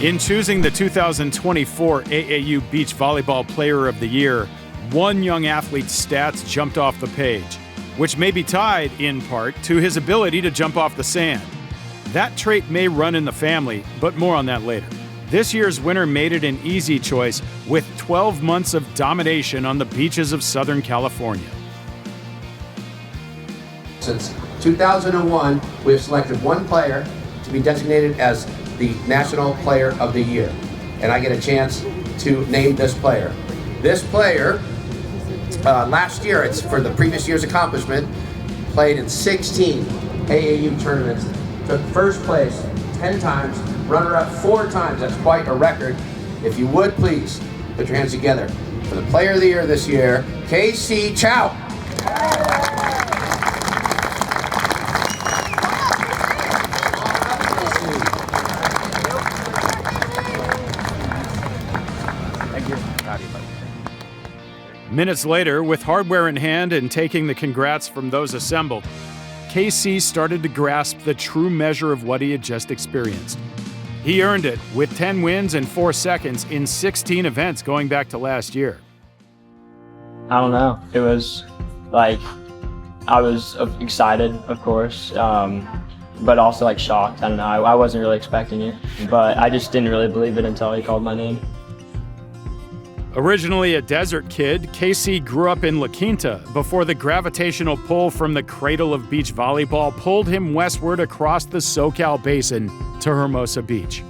In choosing the 2024 AAU Beach Volleyball Player of the Year, one young athlete's stats jumped off the page, which may be tied, in part, to his ability to jump off the sand. That trait may run in the family, but more on that later. This year's winner made it an easy choice with 12 months of domination on the beaches of Southern California. Since 2001, we have selected one player to be designated as the National Player of the Year. And I get a chance to name this player. This player, last year, it's for the previous year's accomplishment, played in 16 AAU tournaments, took first place 10 times, runner-up 4 times. That's quite a record. If you would, please put your hands together for the Player of the Year this year, Chow. Minutes later, with hardware in hand and taking the congrats from those assembled, KC started to grasp the true measure of what he had just experienced. He earned it with 10 wins and 4 seconds in 16 events going back to last year. I don't know. It was like, I was excited, of course, but also like shocked. I don't know. I wasn't really expecting it, but I just didn't really believe it until he called my name. Originally a desert kid, KC grew up in La Quinta before the gravitational pull from the cradle of beach volleyball pulled him westward across the SoCal basin to Hermosa Beach.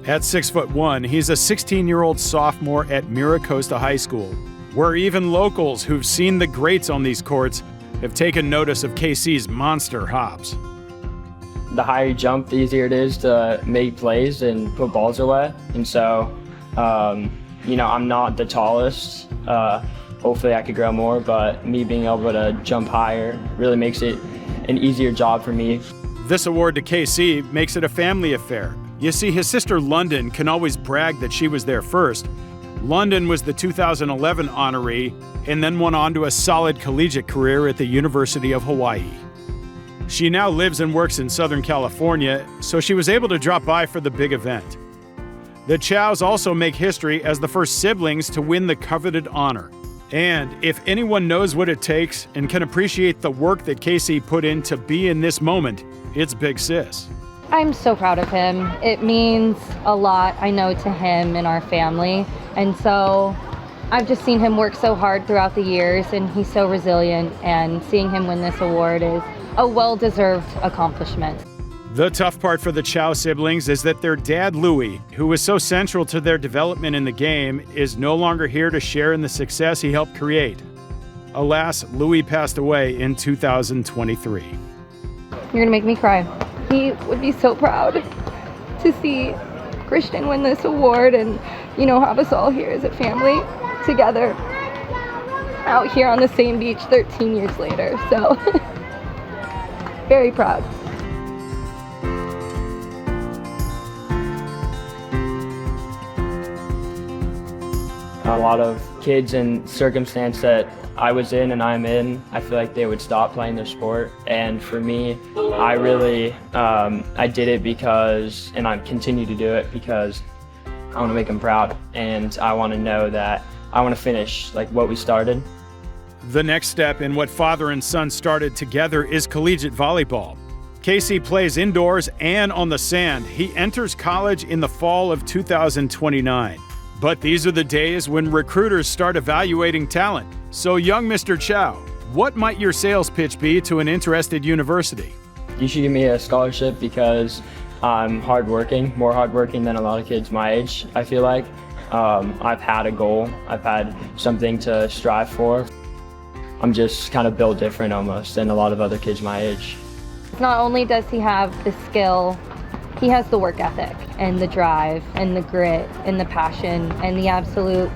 At 6'1", he's a 16-year-old sophomore at Miracosta High School, where even locals who've seen the greats on these courts have taken notice of KC's monster hops. The higher you jump, the easier it is to make plays and put balls away. And so, I'm not the tallest. Hopefully I could grow more, but me being able to jump higher really makes it an easier job for me. This award to KC makes it a family affair. You see, his sister London can always brag that she was there first. London was the 2011 honoree and then went on to a solid collegiate career at the University of Hawaii. She now lives and works in Southern California, so she was able to drop by for the big event. The Chows also make history as the first siblings to win the coveted honor. And if anyone knows what it takes and can appreciate the work that KC put in to be in this moment, it's Big Sis. I'm so proud of him. It means a lot, I know, to him and our family. And so I've just seen him work so hard throughout the years, and he's so resilient, and seeing him win this award is a well-deserved accomplishment. The tough part for the Chow siblings is that their dad, Louie, who was so central to their development in the game, is no longer here to share in the success he helped create. Alas, Louie passed away in 2023. You're gonna make me cry. He would be so proud to see Christian win this award and, have us all here as a family together out here on the same beach 13 years later. So, very proud. A lot of kids in circumstance that I was in and I'm in, I feel like they would stop playing their sport. And for me, I really, I did it because, and I continue to do it because I want to make them proud. And I want to know that I want to finish like what we started. The next step in what father and son started together is collegiate volleyball. KC plays indoors and on the sand. He enters college in the fall of 2029. But these are the days when recruiters start evaluating talent. So young Mr. Chow, what might your sales pitch be to an interested university? You should give me a scholarship because I'm hardworking, more hardworking than a lot of kids my age, I feel like. I've had a goal, I've had something to strive for. I'm just kind of built different almost than a lot of other kids my age. Not only does he have the skill, he has the work ethic and the drive and the grit and the passion and the absolute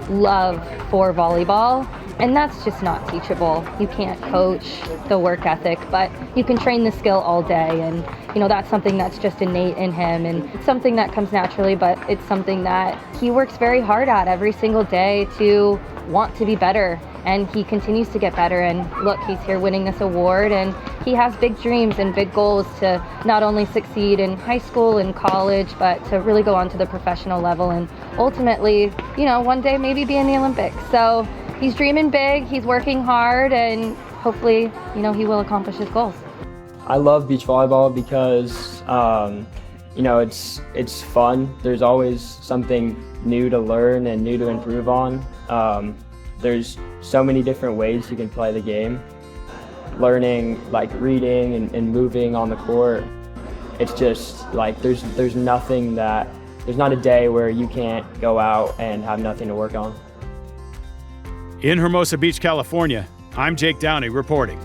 love for volleyball. And that's just not teachable. You can't coach the work ethic, but you can train the skill all day, and that's something that's just innate in him, and it's something that comes naturally, but it's something that he works very hard at every single day to want to be better, and he continues to get better. And look, he's here winning this award, and he has big dreams and big goals to not only succeed in high school and college, but to really go on to the professional level and ultimately, one day maybe be in the Olympics. So he's dreaming big, he's working hard, and hopefully, he will accomplish his goals. I love beach volleyball because, it's fun. There's always something new to learn and new to improve on. There's so many different ways you can play the game. Learning, like reading and moving on the court. It's just like there's not a day where you can't go out and have nothing to work on. In Hermosa Beach, California, I'm Jake Downey reporting.